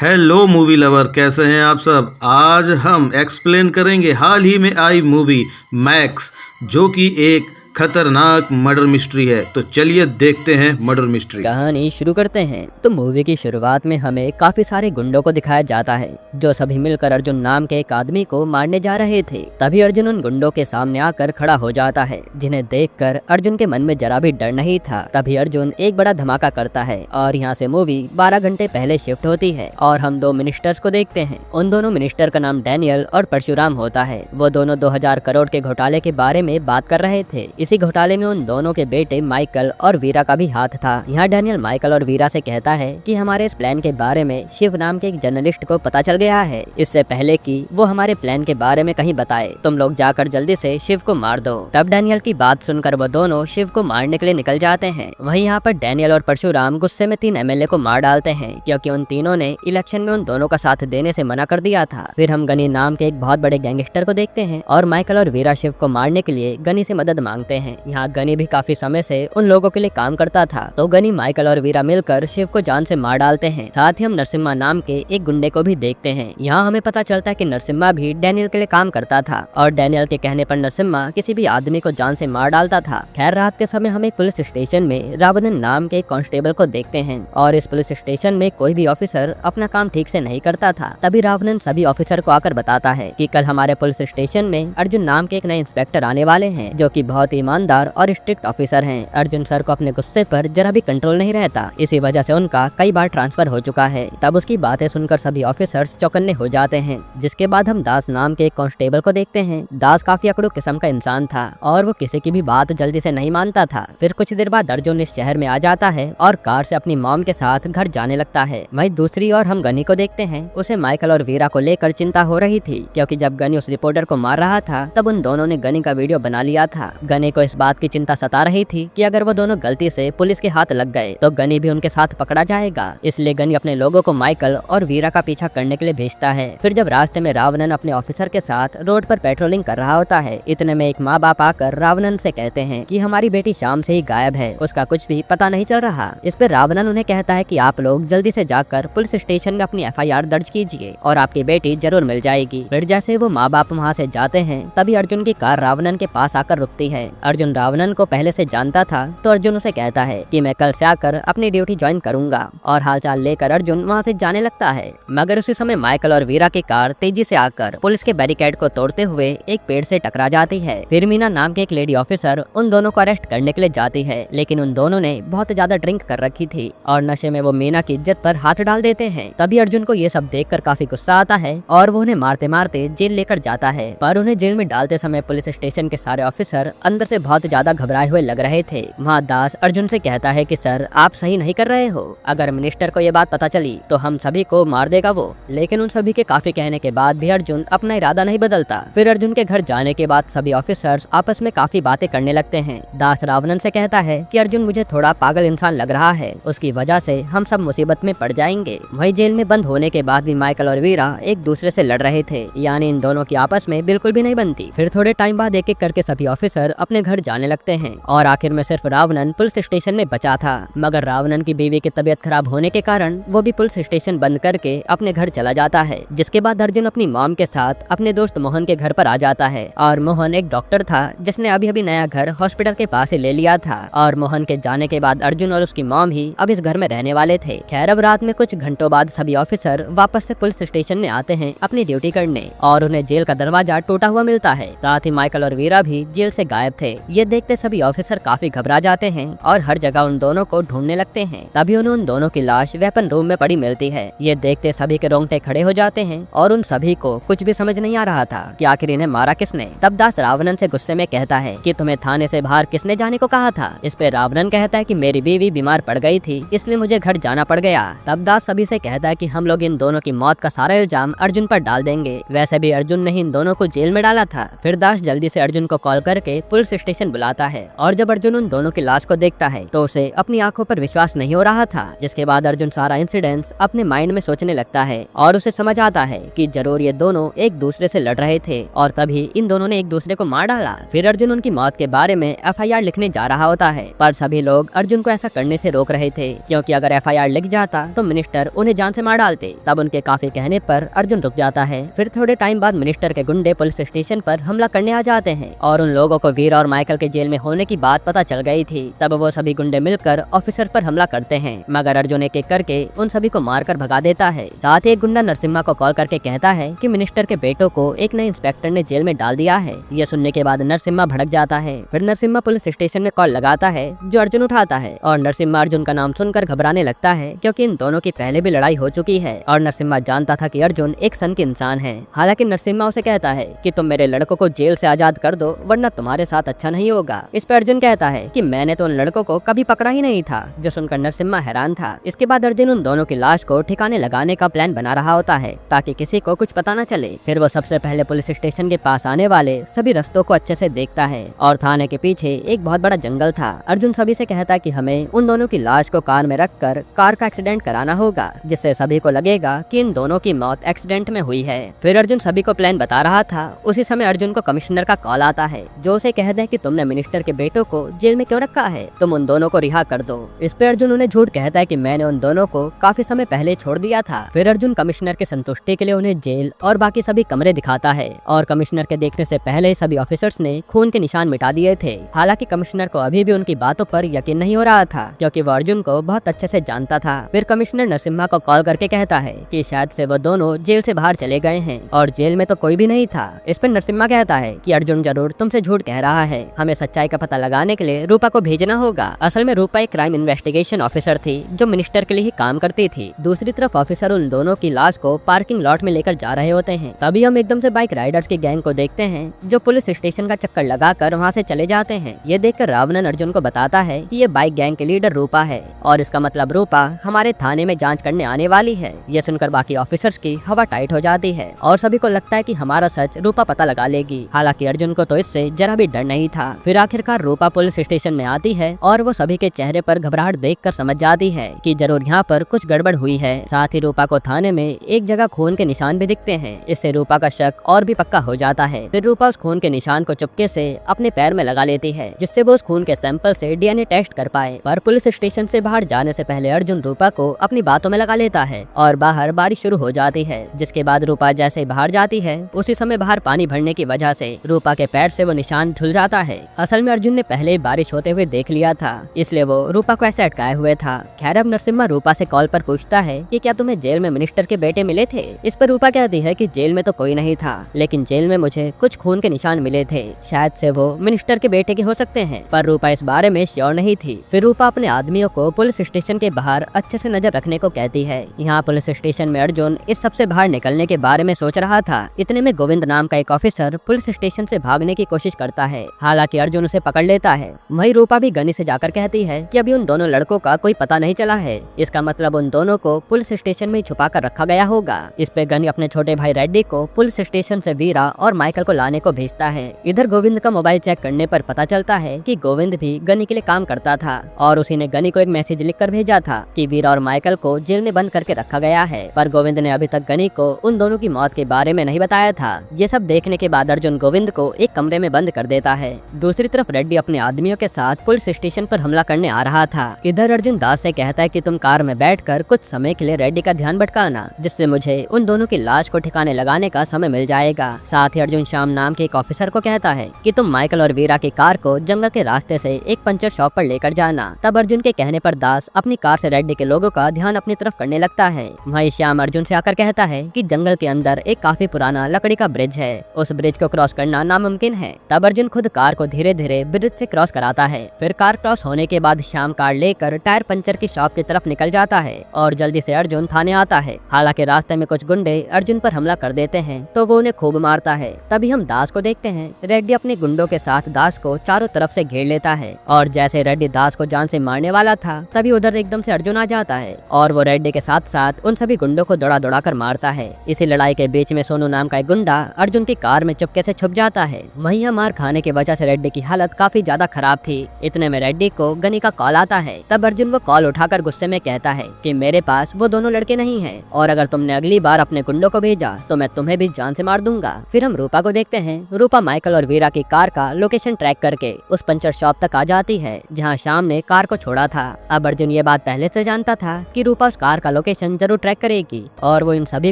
Hello movie lover, कैसे हैं आप सब। आज हम एक्सप्लेन करेंगे हाल ही में आई मूवी मैक्स, जो कि एक खतरनाक मर्डर मिस्ट्री है। तो चलिए देखते हैं मर्डर मिस्ट्री। कहानी शुरू करते हैं तो मूवी की शुरुआत में हमें काफी सारे गुंडों को दिखाया जाता है जो सभी मिलकर अर्जुन नाम के एक आदमी को मारने जा रहे थे। तभी अर्जुन उन गुंडों के सामने आकर खड़ा हो जाता है, जिन्हें देखकर अर्जुन के मन में जरा भी डर नहीं था। तभी अर्जुन एक बड़ा धमाका करता है और यहाँ से मूवी 12 घंटे पहले शिफ्ट होती है और हम दो मिनिस्टर्स को देखते हैं। उन दोनों मिनिस्टर का नाम डैनियल और परशुराम होता है। वो दोनों 2000 करोड़ के घोटाले के बारे में बात कर रहे थे। इसी घोटाले में उन दोनों के बेटे माइकल और वीरा का भी हाथ था। यहाँ डैनियल माइकल और वीरा से कहता है कि हमारे इस प्लान के बारे में शिव नाम के एक जर्नलिस्ट को पता चल गया है। इससे पहले कि वो हमारे प्लान के बारे में कहीं बताए, तुम लोग जाकर जल्दी से शिव को मार दो। तब डैनियल की बात सुनकर वो दोनों शिव को मारने के लिए निकल जाते हैं। वहीं यहाँ पर डैनियल और परशुराम गुस्से में 3 एमएलए को मार डालते हैं, क्योंकि उन तीनों ने इलेक्शन में उन दोनों का साथ देने से मना कर दिया था। फिर हम गनी नाम के एक बहुत बड़े गैंगस्टर को देखते हैं और माइकल और वीरा शिव को मारने के लिए गनी से मदद मांगते हैं। यहाँ गनी भी काफी समय से उन लोगों के लिए काम करता था, तो गनी माइकल और वीरा मिलकर शिव को जान से मार डालते हैं। साथ ही हम नरसिम्हा नाम के एक गुंडे को भी देखते हैं। यहाँ हमें पता चलता है कि नरसिम्हा भी डैनियल के लिए काम करता था और डैनियल के कहने पर नरसिम्हा किसी भी आदमी को जान से मार डालता था। खैर, रात के समय हम एक पुलिस स्टेशन में रावणन नाम के एक कांस्टेबल को देखते हैं और इस पुलिस स्टेशन में कोई भी ऑफिसर अपना काम ठीक से नहीं करता था। तभी रावणन सभी ऑफिसर को आकर बताता है कि कल हमारे पुलिस स्टेशन में अर्जुन नाम के एक नए इंस्पेक्टर आने वाले हैं, जो कि बहुत ईमानदार और स्ट्रिक्ट ऑफिसर हैं। अर्जुन सर को अपने गुस्से पर जरा भी कंट्रोल नहीं रहता, इसी वजह से उनका कई बार ट्रांसफर हो चुका है। तब उसकी बातें सुनकर सभी ऑफिसर्स चौकन्ने हो जाते हैं। जिसके बाद हम दास नाम के एक कांस्टेबल को देखते हैं। दास काफी अकड़ू किस्म का इंसान था और वो किसी की भी बात जल्दी से नहीं मानता था। फिर कुछ देर बाद अर्जुन इस शहर में आ जाता है और कार से अपनी मॉम के साथ घर जाने लगता है। वहीं दूसरी ओर हम गनी को देखते हैं। उसे माइकल और वीरा को लेकर चिंता हो रही थी, क्योंकि जब गनी उस रिपोर्टर को मार रहा था तब उन दोनों ने गनी का वीडियो बना लिया था। गनी को इस बात की चिंता सता रही थी कि अगर वो दोनों गलती से पुलिस के हाथ लग गए तो गनी भी उनके साथ पकड़ा जाएगा। इसलिए गनी अपने लोगों को माइकल और वीरा का पीछा करने के लिए भेजता है। फिर जब रास्ते में रावणन अपने ऑफिसर के साथ रोड पर पेट्रोलिंग कर रहा होता है, इतने में एक माँ बाप आकर रावणन से कहते हैं कि हमारी बेटी शाम से ही गायब है, उसका कुछ भी पता नहीं चल रहा। इस पर रावणन उन्हें कहता है कि आप लोग जल्दी से जाकर पुलिस स्टेशन में अपनी FIR दर्ज कीजिए और आपकी बेटी जरूर मिल जाएगी। फिर जैसे वो माँ बाप वहाँ से जाते हैं, तभी अर्जुन की कार रावणन के पास आकर रुकती है। अर्जुन रावणन को पहले से जानता था, तो अर्जुन उसे कहता है कि मैं कल से आकर अपनी ड्यूटी ज्वाइन करूंगा, और हालचाल लेकर अर्जुन वहाँ से जाने लगता है। मगर उसी समय माइकल और वीरा की कार तेजी से आकर पुलिस के बैरिकेड को तोड़ते हुए एक पेड़ से टकरा जाती है। फिर मीना नाम के एक लेडी ऑफिसर उन दोनों को अरेस्ट करने के लिए जाती है, लेकिन उन दोनों ने बहुत ज्यादा ड्रिंक कर रखी थी और नशे में वो मीना की इज्जत पर हाथ डाल देते हैं। तभी अर्जुन को ये सब देखकर काफी गुस्सा आता है और वो उन्हें मारते मारते जेल लेकर जाता है। पर उन्हें जेल में डालते समय पुलिस स्टेशन के सारे ऑफिसर अंदर से बहुत ज्यादा घबराए हुए लग रहे थे। वहाँ दास अर्जुन से कहता है कि सर, आप सही नहीं कर रहे हो, अगर मिनिस्टर को ये बात पता चली तो हम सभी को मार देगा वो। लेकिन उन सभी के काफी कहने के बाद भी अर्जुन अपना इरादा नहीं बदलता। फिर अर्जुन के घर जाने के बाद सभी ऑफिसर्स आपस में काफी बातें करने लगते हैं। दास रावणन से कहता है कि अर्जुन मुझे थोड़ा पागल इंसान लग रहा है, उसकी वजह से हम सब मुसीबत में पड़ जाएंगे। वही जेल में बंद होने के बाद भी माइकल और वीरा एक दूसरे से लड़ रहे थे, यानी इन दोनों की आपस में बिल्कुल भी नहीं बनती। फिर थोड़े टाइम बाद एक एक करके सभी ऑफिसर अपने घर जाने लगते हैं और आखिर में सिर्फ रावणन पुलिस स्टेशन में बचा था। मगर रावणन की बीवी की तबीयत खराब होने के कारण वो भी पुलिस स्टेशन बंद करके अपने घर चला जाता है। जिसके बाद अर्जुन अपनी मॉम के साथ अपने दोस्त मोहन के घर पर आ जाता है और मोहन एक डॉक्टर था जिसने अभी अभी नया घर हॉस्पिटल के पास ही ले लिया था। और मोहन के जाने के बाद अर्जुन और उसकी मॉम ही अब इस घर में रहने वाले थे। खैर, अब रात में कुछ घंटों बाद सभी ऑफिसर वापस से पुलिस स्टेशन में आते हैं अपनी ड्यूटी करने और उन्हें जेल का दरवाजा टूटा हुआ मिलता है। साथ ही माइकल और वीरा भी जेल से गायब थे। ये देखते सभी ऑफिसर काफी घबरा जाते हैं और हर जगह उन दोनों को ढूंढने लगते हैं। तभी उन्हें उन दोनों की लाश वेपन रूम में पड़ी मिलती है। ये देखते सभी के रोंगटे खड़े हो जाते हैं और उन सभी को कुछ भी समझ नहीं आ रहा था कि आखिर इन्हें मारा किसने। तब दास रावणन से गुस्से में कहता है कि तुम्हें थाने से बाहर किसने जाने को कहा था। इस पे रावणन कहता है कि मेरी बीवी बीमार पड़ गई थी, इसलिए मुझे घर जाना पड़ गया। तब दास सभी से कहता है कि हम लोग इन दोनों की मौत का सारा इल्जाम अर्जुन पर डाल देंगे। वैसे भी अर्जुन ने इन दोनों को जेल में डाला था। फिर दास जल्दी से अर्जुन को कॉल करके पुलिस पुलिस स्टेशन बुलाता है और जब अर्जुन उन दोनों की लाश को देखता है तो उसे अपनी आंखों पर विश्वास नहीं हो रहा था। जिसके बाद अर्जुन सारा इंसिडेंट्स अपने माइंड में सोचने लगता है और उसे समझ आता है कि जरूर ये दोनों एक दूसरे से लड़ रहे थे और तभी इन दोनों ने एक दूसरे को मार डाला। फिर अर्जुन उनकी मौत के बारे में FIR लिखने जा रहा होता है, पर सभी लोग अर्जुन को ऐसा करने से रोक रहे थे क्योंकि अगर FIR लिख जाता तो मिनिस्टर उन्हें जान से मार डालते। तब उनके काफी कहने पर अर्जुन रुक जाता है। फिर थोड़े टाइम बाद मिनिस्टर के गुंडे पुलिस स्टेशन पर हमला करने आ जाते हैं और उन लोगों को वीर और माइकल के जेल में होने की बात पता चल गई थी। तब वो सभी गुंडे मिलकर ऑफिसर पर हमला करते हैं, मगर अर्जुन एक एक करके उन सभी को मारकर भगा देता है। साथ ही एक गुंडा नरसिम्हा को कॉल करके कहता है कि मिनिस्टर के बेटों को एक नए इंस्पेक्टर ने जेल में डाल दिया है। यह सुनने के बाद नरसिम्हा भड़क जाता है। फिर नरसिम्हा पुलिस स्टेशन में कॉल लगाता है जो अर्जुन उठाता है और नरसिम्हा अर्जुन का नाम सुनकर घबराने लगता है क्योंकि इन दोनों की पहले भी लड़ाई हो चुकी है और नरसिम्हा जानता था कि अर्जुन एक सन के इंसान है। हालांकि नरसिम्हा उसे कहता है कि तुम मेरे लड़कों को जेल से आजाद कर दो वरना तुम्हारे साथ अच्छा नहीं होगा। इस पर अर्जुन कहता है कि मैंने तो उन लड़कों को कभी पकड़ा ही नहीं था, जो सुनकर नरसिम्हा हैरान था। इसके बाद अर्जुन उन दोनों की लाश को ठिकाने लगाने का प्लान बना रहा होता है ताकि किसी को कुछ पता न चले। फिर वो सबसे पहले पुलिस स्टेशन के पास आने वाले सभी रास्तों को अच्छे से देखता है और थाने के पीछे एक बहुत बड़ा जंगल था। अर्जुन सभी से कहता है कि हमें उन दोनों की लाश को कार में रखकर कार का एक्सीडेंट कराना होगा, जिससे सभी को लगेगा कि इन दोनों की मौत एक्सीडेंट में हुई है। फिर अर्जुन सभी को प्लान बता रहा था। उसी समय अर्जुन को कमिश्नर का कॉल आता है जो उसे कह दे कि तुमने मिनिस्टर के बेटों को जेल में क्यों रखा है, तुम उन दोनों को रिहा कर दो। इस पे अर्जुन उन्हें झूठ कहता है कि मैंने उन दोनों को काफी समय पहले छोड़ दिया था। फिर अर्जुन कमिश्नर की संतुष्टि के लिए उन्हें जेल और बाकी सभी कमरे दिखाता है और कमिश्नर के देखने से पहले सभी ऑफिसर्स ने खून के निशान मिटा दिए थे। हालांकि कमिश्नर को अभी भी उनकी बातों पर यकीन नहीं हो रहा था क्योंकि वो अर्जुन को बहुत अच्छे से जानता था। फिर कमिश्नर नरसिम्हा को कॉल करके कहता है कि शायद से वो दोनों जेल से बाहर चले गए हैं और जेल में तो कोई भी नहीं था। इस पर नरसिम्हा कहता है कि अर्जुन जरूर तुमसे झूठ कह रहा है, हमें सच्चाई का पता लगाने के लिए रूपा को भेजना होगा। असल में रूपा एक क्राइम इन्वेस्टिगेशन ऑफिसर थी जो मिनिस्टर के लिए ही काम करती थी। दूसरी तरफ ऑफिसर उन दोनों की लाश को पार्किंग लॉट में लेकर जा रहे होते हैं। तभी हम एकदम से बाइक राइडर्स की गैंग को देखते हैं जो पुलिस स्टेशन का चक्कर लगाकर वहाँ से चले जाते हैं। ये देखकर रावणन अर्जुन को बताता है कि ये बाइक गैंग के लीडर रूपा है और इसका मतलब रूपा हमारे थाने में जांच करने आने वाली है। ये सुनकर बाकी ऑफिसर्स की हवा टाइट हो जाती है और सभी को लगता है कि हमारा सच रूपा पता लगा लेगी। हालांकि अर्जुन को तो इससे जरा भी डर नहीं था। फिर आखिरकार रूपा पुलिस स्टेशन में आती है और वो सभी के चेहरे पर घबराहट देखकर समझ जाती है कि जरूर यहाँ पर कुछ गड़बड़ हुई है। साथ ही रूपा को थाने में एक जगह खून के निशान भी दिखते हैं। इससे रूपा का शक और भी पक्का हो जाता है। फिर रूपा उस खून के निशान को चुपके से अपने पैर में लगा लेती है जिससे वो उस खून के सैंपल से DNA टेस्ट कर पाए। पर पुलिस स्टेशन से बाहर जाने से पहले अर्जुन रूपा को अपनी बातों में लगा लेता है और बाहर बारिश शुरू हो जाती है। जिसके बाद रूपा जैसे ही बाहर जाती है उसी समय बाहर पानी भरने की वजह से रूपा के पैर से वो निशान धुल जाता है। असल में अर्जुन ने पहले ही बारिश होते हुए देख लिया था, इसलिए वो रूपा को ऐसे अटकाए हुए था। खैर अब नरसिम्हा रूपा से कॉल पर पूछता है कि क्या तुम्हें जेल में मिनिस्टर के बेटे मिले थे। इस पर रूपा कहती है कि जेल में तो कोई नहीं था, लेकिन जेल में मुझे कुछ खून के निशान मिले थे, शायद से वो मिनिस्टर के बेटे के हो सकते हैं। पर रूपा इस बारे में श्योर नहीं थी। फिर रूपा अपने आदमियों को पुलिस स्टेशन के बाहर अच्छे से नजर रखने को कहती है। यहाँ पुलिस स्टेशन में अर्जुन इस सबसे बाहर निकलने के बारे में सोच रहा था। इतने में गोविंद नाम का एक ऑफिसर पुलिस स्टेशन से भागने की कोशिश करता है। हालांकि अर्जुन उसे पकड़ लेता है। वहीं रूपा भी गनी से जाकर कहती है कि अभी उन दोनों लड़कों का कोई पता नहीं चला है, इसका मतलब उन दोनों को पुलिस स्टेशन में छुपा कर रखा गया होगा। इस पे गनी अपने छोटे भाई रेड्डी को पुलिस स्टेशन से वीरा और माइकल को लाने को भेजता है। इधर गोविंद का मोबाइल चेक करने पर पता चलता है कि गोविंद भी गनी के लिए काम करता था और उसी ने गनी को एक मैसेज लिखकर भेजा था कि वीरा और माइकल को जेल में बंद करके रखा गया है। पर गोविंद ने अभी तक गनी को उन दोनों की मौत के बारे में नहीं बताया था। ये सब देखने के बाद अर्जुन गोविंद को एक कमरे में बंद कर देता है। दूसरी तरफ रेड्डी अपने आदमियों के साथ पुलिस स्टेशन पर हमला करने आ रहा था। इधर अर्जुन दास से कहता है कि तुम कार में बैठकर कुछ समय के लिए रेड्डी का ध्यान भटकाना, जिससे मुझे उन दोनों की लाश को ठिकाने लगाने का समय मिल जाएगा। साथ ही अर्जुन श्याम नाम के एक ऑफिसर को कहता है कि तुम माइकल और वीरा की कार को जंगल के रास्ते से एक पंचर शॉप पर लेकर जाना। तब अर्जुन के कहने पर दास अपनी कार से रेड्डी के लोगों का ध्यान अपनी तरफ करने लगता है। वहीं श्याम अर्जुन से आकर कहता है कि जंगल के अंदर एक काफी पुराना लकड़ी का ब्रिज है, उस ब्रिज को क्रॉस करना नामुमकिन है। तब अर्जुन खुद कार को धीरे धीरे ब्रिज से क्रॉस कराता है। फिर कार क्रॉस होने के बाद श्याम कार लेकर टायर पंचर की शॉप की तरफ निकल जाता है और जल्दी से अर्जुन थाने आता है। हालांकि रास्ते में कुछ गुंडे अर्जुन पर हमला कर देते हैं तो वो उन्हें खूब मारता है। तभी हम दास को देखते हैं। रेड्डी अपने गुंडों के साथ दास को चारों तरफ से घेर लेता है और जैसे रेड्डी दास को जान से मारने वाला था तभी उधर एकदम से अर्जुन आ जाता है और वो रेड्डी के साथ साथ उन सभी गुंडों को दौड़ा दौड़ा कर मारता है। इसी लड़ाई के बीच में सोनू नाम का एक गुंडा अर्जुन की कार में चुपके से छुप जाता है। वहीं मार खाने की वजह से रेड्डी की हालत काफी ज्यादा खराब थी। इतने में रेड्डी को गनी का कॉल आता है। तब अर्जुन वो कॉल उठाकर गुस्से में कहता है कि मेरे पास वो दोनों लड़के नहीं हैं और अगर तुमने अगली बार अपने गुंडों को भेजा तो मैं तुम्हें भी जान से मार दूंगा। फिर हम रूपा को देखते हैं। रूपा माइकल और वीरा की कार का लोकेशन ट्रैक करके उस पंचर शॉप तक आ जाती है जहाँ शाम ने कार को छोड़ा था। अब अर्जुन ये बात पहले से जानता था कि रूपा उस कार का लोकेशन जरूर ट्रैक करेगी और वो इन सभी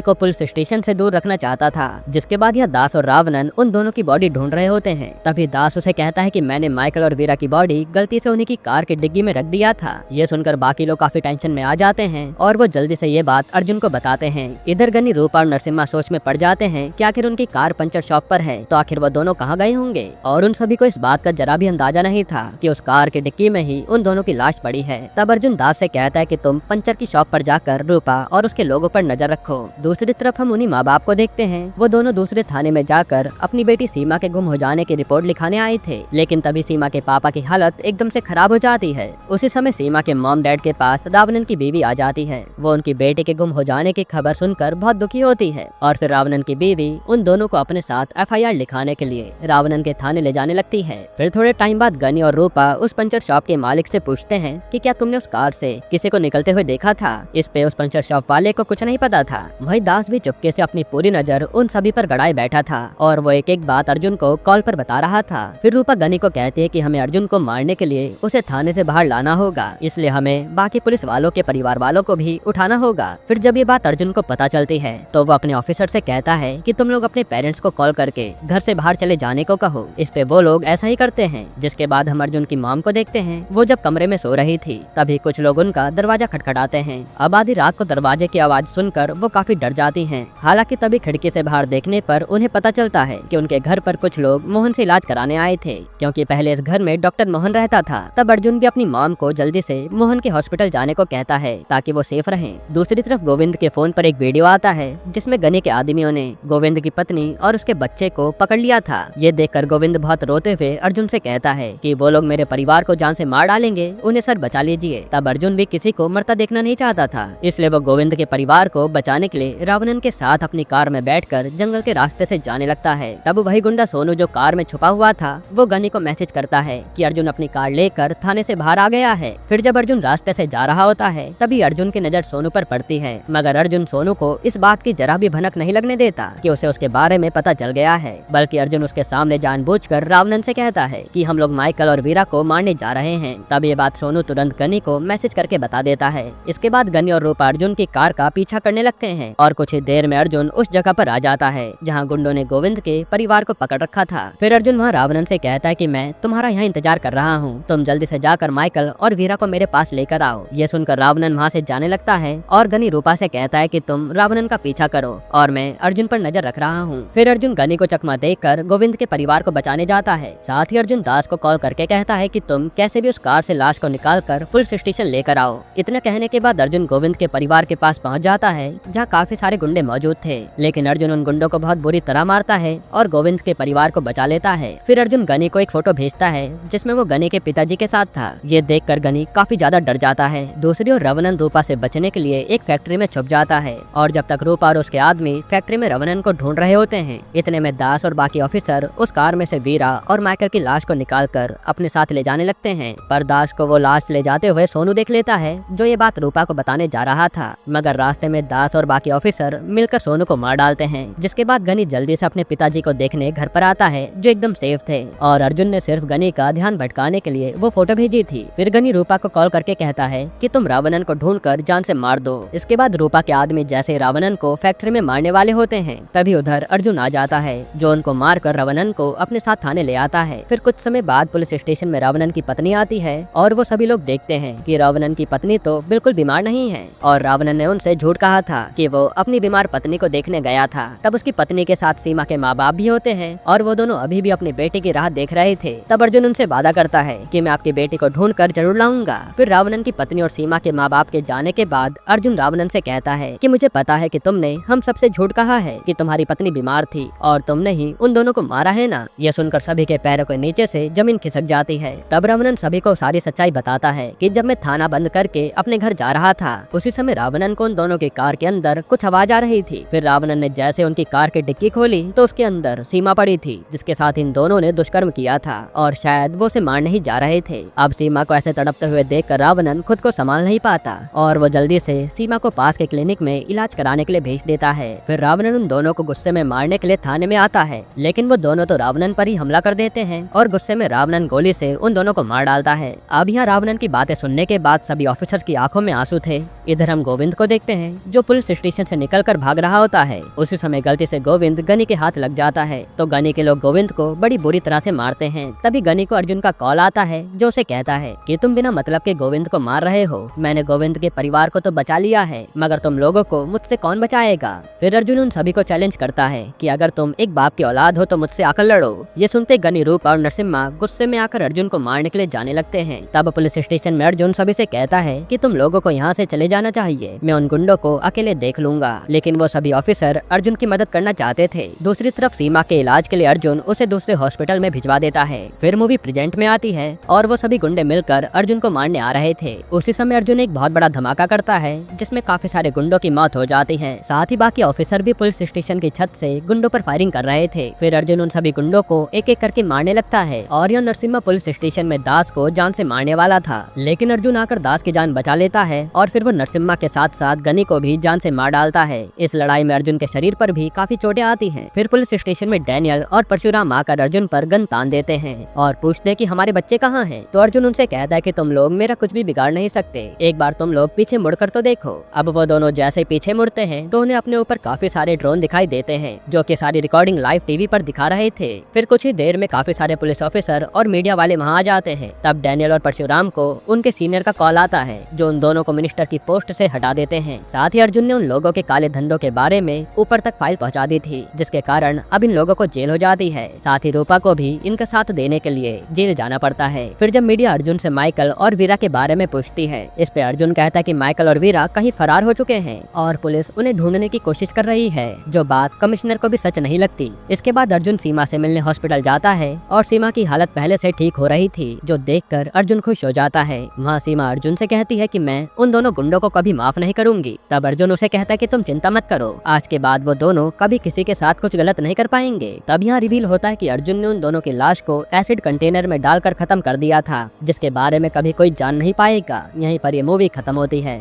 को पुलिस स्टेशन से दूर रखना चाहता था। जिसके बाद यह दास और रावणन उन दोनों की बॉडी ढूंढ रहे होते हैं। तभी दास उसे कहता है कि मैंने माइकल और वीरा की बॉडी गलती से उन्हीं की कार की डिग्गी में रख दिया था। ये सुनकर बाकी लोग काफी टेंशन में आ जाते हैं और वो जल्दी से ये बात अर्जुन को बताते हैं। इधर गनी, रूपा और नरसिम्हा सोच में पड़ जाते हैं कि आखिर उनकी कार पंचर शॉप पर है तो आखिर वो दोनों कहाँ गए होंगे। और उन सभी को इस बात का जरा भी अंदाजा नहीं था कि उस कार की डिक्की में ही उन दोनों की लाश पड़ी है। तब अर्जुन दास से कहता है कि तुम पंचर की शॉप पर जाकर रूपा और उसके लोगों पर नजर रखो। दूसरी तरफ हम उन्हीं माँ बाप को देखते हैं। वो दोनों दूसरे थाने में जाकर अपनी बेटी सीमा के गुम हो जाने की रिपोर्ट लिखाने आए थे। लेकिन तभी सीमा के पापा की हालत एकदम से खराब हो जाती है। उसी समय सीमा के मॉम डैड के पास रावणन की बीवी आ जाती है। वो उनकी बेटी के गुम हो जाने की खबर सुनकर बहुत दुखी होती है और फिर रावणन की बीवी उन दोनों को अपने साथ FIR लिखाने के लिए रावणन के थाने ले जाने लगती है। फिर थोड़े टाइम बाद गनी और रूपा उस पंचर शॉप के मालिक से पूछते हैं कि क्या तुमने उस कार से किसी को निकलते हुए देखा था। इस पे उस पंचर शॉप वाले को कुछ नहीं पता था। वही दास भी चुपके से अपनी पूरी नजर उन सभी पर गड़ाए बैठा था और वो एक एक बात अर्जुन को कॉल पर बता रहा था। फिर रूपा गनी को कहती है कि हमें अर्जुन को मारने के लिए उसे थाने से बाहर लाना होगा, इसलिए हमें बाकी पुलिस वालों के परिवार वालों को भी उठाना होगा। फिर जब ये बात अर्जुन को पता चलती है तो वो अपने ऑफिसर से कहता है कि तुम लोग अपने पेरेंट्स को कॉल करके घर से बाहर चले जाने को कहो। इस पे वो लोग ऐसा ही करते हैं। जिसके बाद हम अर्जुन की मॉम को देखते हैं। वो जब कमरे में सो रही थी तभी कुछ लोग उनका दरवाजा खटखटाते हैं। अब आधी रात को दरवाजे की आवाज सुनकर वो काफी डर जाती हैं। हालांकि तभी खिड़की से बाहर देखने पर उन्हें पता चलता है कि उनके घर पर कुछ लोग मोहन से इलाज कराने आए थे, क्योंकि पहले इस घर में डॉक्टर मोहन रहता था। तब अर्जुन भी अपनी मॉम को जल्दी से मोहन के हॉस्पिटल जाने को कहता है ताकि वो सेफ रहें। दूसरी तरफ गोविंद के फोन पर एक वीडियो आता है जिसमें गनी के आदमियों ने गोविंद की पत्नी और उसके बच्चे को पकड़ लिया था। ये देखकर गोविंद बहुत रोते हुए अर्जुन से कहता है कि वो लोग मेरे परिवार को जान से मार डालेंगे, उन्हें सर बचा लीजिए। तब अर्जुन भी किसी को मरता देखना नहीं चाहता था, इसलिए वो गोविंद के परिवार को बचाने के लिए रावणन के साथ अपनी कार में बैठकर जंगल के रास्ते से जाने लगता है। तब वही गुंडा सोनू जो कार में छुपा हुआ था वो गनी को मैसेज करता है कि अर्जुन अपनी कार लेकर थाने से बाहर आ गया है। फिर जब अर्जुन रास्ते से जा रहा होता है तभी अर्जुन की नजर सोनू पर पड़ती है, मगर अर्जुन सोनू को इस बात की जरा भी भनक नहीं लगने देता कि उसे उसके बारे में पता चल गया है, बल्कि अर्जुन उसके सामने जानबूझकर रावणन से कहता है कि हम लोग माइकल और वीरा को मारने जा रहे हैं। तब ये बात सोनू तुरंत गनी को मैसेज करके बता देता है। इसके बाद गनी और रूपा अर्जुन की कार का पीछा करने लगते हैं और कुछ ही देर में अर्जुन उस जगह पर आ जाता है जहाँ गुंडों ने गोविंद के परिवार को पकड़ रखा था। फिर अर्जुन वहाँ रावणन से कहता है कि मैं तुम्हारा यहाँ इंतजार कर रहा हूँ, तुम जल्दी से जाकर माइकल और वीरा को मेरे पास लेकर आओ। ये सुनकर रावणन वहाँ से जाने लगता है और गनी रूपा से कहता है कि तुम रावणन का पीछा करो और मैं अर्जुन पर नजर रख रहा हूँ। फिर अर्जुन गनी को चकमा देकर गोविंद के परिवार को बचाने जाता है। साथ ही अर्जुन दास को कॉल करके कहता है कि तुम कैसे भी उस कार से लाश को निकाल कर पुलिस स्टेशन लेकर आओ। इतना कहने के बाद अर्जुन गोविंद के परिवार के पास पहुँच जाता है जहाँ काफी सारे गुंडे मौजूद थे, लेकिन अर्जुन उन गुंडों को बहुत बुरी तरह मारता है और गोविंद के परिवार को बचा लेता है। फिर अर्जुन गनी को एक फोटो भेजता है जिसमें वो गनी के पिताजी के साथ था। ये देखकर गनी काफी ज्यादा डर जाता है। दूसरी ओर रावणन रूपा से बचने के लिए एक फैक्ट्री में छुप जाता है और जब तक रूपा और उसके आदमी फैक्ट्री में रावणन को ढूंढ रहे होते हैं, इतने में दास और बाकी ऑफिसर उस कार में से वीरा और माइकल की लाश को निकालकर अपने साथ ले जाने लगते हैं। पर दास को वो लाश ले जाते हुए सोनू देख लेता है जो ये बात रूपा को बताने जा रहा था, मगर रास्ते में दास और बाकी ऑफिसर मिलकर सोनू को मार डालते हैं। जिसके बाद गनी जल्दी से अपने पिताजी को देखने घर पर आता है जो एकदम सेफ थे और अर्जुन ने सिर्फ गनी का ध्यान भटकाने के लिए वो फोटो भेजी थी। फिर गनी रूपा को कॉल करके कहता है कि तुम रावणन को ढूंढकर जान से मार दो। इसके बाद रूपा के आदमी जैसे रावणन को फैक्ट्री में मारने वाले होते हैं तभी उधर अर्जुन आ जाता है जो उनको मारकर रावणन को अपने साथ थाने ले आता है। फिर कुछ समय बाद पुलिस स्टेशन में रावणन की पत्नी आती है और वो सभी लोग देखते हैं कि रावणन की पत्नी तो बिल्कुल बीमार नहीं है और रावणन ने उनसे झूठ कहा था कि वो अपनी बीमार पत्नी को देखने गया था। तब उसकी पत्नी के साथ सीमा के माँ बाप भी होते हैं और वो दोनों अभी भी अपनी बेटी की राह देख रहे थे। तब अर्जुन उनसे वादा करता है कि मैं आपकी बेटी को ढूंढ कर जरूर लाऊंगा। फिर रावणन की पत्नी और सीमा के माँ बाप के जाने के बाद अर्जुन रावणन से कहता है कि मुझे पता है कि तुमने हम सबसे झूठ कहा है कि तुम्हारी पत्नी बीमार थी और तुमने ही उन दोनों को मारा है ना। यह सुनकर सभी के पैरों के नीचे से जमीन खिसक जाती है। तब रावणन सभी को सारी सच्चाई बताता है कि जब मैं थाना बंद करके अपने घर जा रहा था उसी समय रावणन को उन दोनों की कार के अंदर कुछ आवाज आ रही थी। फिर रावणन ने जैसे उनकी कार की डिक्की खोली तो उसके अंदर सीमा पड़ी थी, जिसके साथ इन दोनों ने दुष्कर्म किया था और शायद वो उसे मारने ही जा रहे थे। अब सीमा को ऐसे तड़पते हुए देखकर रावणन खुद को संभाल नहीं पाता और वो जल्दी से सीमा को पास के क्लिनिक में इलाज कराने के लिए भेज देता है। फिर रावणन उन दोनों को गुस्से में मारने के लिए थाने में आता है, लेकिन वो दोनों तो रावणन पर ही हमला कर देते हैं और गुस्से में रावणन गोली से उन दोनों को मार डालता है। अब यहाँ रावणन की बातें सुनने के बाद सभी ऑफिसर्स की आंखों में आंसू थे। इधर हम गोविंद को देखते हैं जो पुलिस स्टेशन से निकलकर भाग रहा होता है। उसी समय गलती से गोविंद गनी के हाथ लग जाता है तो गनी के लोग गोविंद को बड़ी बुरी तरह से मारते हैं। तभी गनी को अर्जुन का कॉल आता है जो उसे कहता है कि तुम बिना मतलब के गोविंद को मार रहे हो। मैंने गोविंद के परिवार को तो बचा लिया है, मगर तुम लोगों को मुझसे कौन बचाएगा। फिर अर्जुन उन सभी को चैलेंज करता है कि अगर तुम एक बाप की औलाद हो तो मुझसे आकर लड़ो। ये सुनते गनी, रूप और नरसिम्हा गुस्से में आकर अर्जुन को मारने के लिए जाने लगते हैं। तब पुलिस स्टेशन में अर्जुन सभी से कहता है कि तुम लोगों को यहाँ से चले जाना चाहिए, मैं उन गुंडों को अकेले देख लूंगा। लेकिन वो सभी ऑफिसर अर्जुन की मदद करना चाहते थे। दूसरी तरफ सीमा के इलाज के लिए अर्जुन उसे दूसरे हॉस्पिटल में भिजवा देता है। फिर मूवी प्रेजेंट में आती है और वो सभी गुंडे मिलकर अर्जुन को मारने आ रहे थे। उसी समय अर्जुन एक बहुत बड़ा धमाका करता है जिसमें काफी सारे गुंडों की मौत हो जाती है। साथ ही बाकी ऑफिसर भी पुलिस स्टेशन की छत से गुंडों पर फायरिंग कर रहे थे। फिर अर्जुन उन सभी गुंडों को एक एक करके मारने लगता है और यह नरसिम्हा पुलिस स्टेशन में दास को जान से मारने वाला था, लेकिन अर्जुन आकर दास की जान बचा लेता है और फिर वो नरसिम्हा के साथ साथ गनी को भी जान से मार डालता है। इस लड़ाई में अर्जुन के शरीर पर भी काफी चोटें आती हैं। फिर पुलिस स्टेशन में डैनियल और परशुराम आकर अर्जुन पर गन तान देते हैं और पूछते हैं कि हमारे बच्चे कहाँ हैं। तो अर्जुन उनसे कहता है कि तुम लोग मेरा कुछ भी बिगाड़ नहीं सकते, एक बार तुम लोग पीछे मुड़कर तो देखो। अब वो दोनों जैसे पीछे मुड़ते हैं तो उन्हें अपने ऊपर काफी सारे ड्रोन दिखाई देते हैं जो कि सारी रिकॉर्डिंग लाइव टीवी पर दिखा रहे थे। फिर कुछ ही देर में काफी सारे पुलिस ऑफिसर और मीडिया वाले वहाँ आ जाते हैं। तब डैनियल और परशुराम को उनके सीनियर का कॉल आता है जो उन दोनों को मिनिस्टर की पोस्ट से हटा देते हैं। साथ ही अर्जुन ने उन लोगों के काले धंधों के बारे में ऊपर तक फाइल पहुंचा दी थी, जिसके कारण अब इन लोगों को जेल हो जाती है। साथ ही रूपा को भी इनका साथ देने के लिए जेल जाना पड़ता है। फिर जब मीडिया अर्जुन से माइकल और वीरा के बारे में पूछती है, इस पे अर्जुन कहता है कि माइकल और वीरा कहीं फरार हो चुके हैं और पुलिस उन्हें ढूंढने की कोशिश कर रही है, जो बात कमिश्नर को भी सच नहीं लगती। इसके बाद अर्जुन सीमा से मिलने हॉस्पिटल जाता है और सीमा की हालत पहले से ठीक हो रही थी, जो देखकर अर्जुन खुश हो जाता है। वहाँ सीमा अर्जुन से कहती है कि मैं उन दोनों गुंडों को कभी माफ नहीं करूंगी। तब अर्जुन उसे कहता है कि तुम चिंता मत करो, आज के बाद वो दोनों कभी किसी के साथ कुछ गलत नहीं कर पाएंगे। तब यहाँ रिवील होता है कि अर्जुन ने उन दोनों की लाश को एसिड कंटेनर में डालकर खत्म कर दिया था, जिसके बारे में कभी कोई जान नहीं पाएगा। यहीं पर ये मूवी खत्म होती है।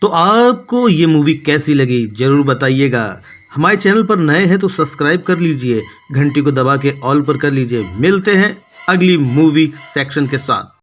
तो आपको ये मूवी कैसी लगी जरूर बताइएगा। हमारे चैनल पर नए हैं तो सब्सक्राइब कर लीजिए, घंटी को दबा के ऑल पर कर लीजिए। मिलते हैं अगली मूवी सेक्शन के साथ।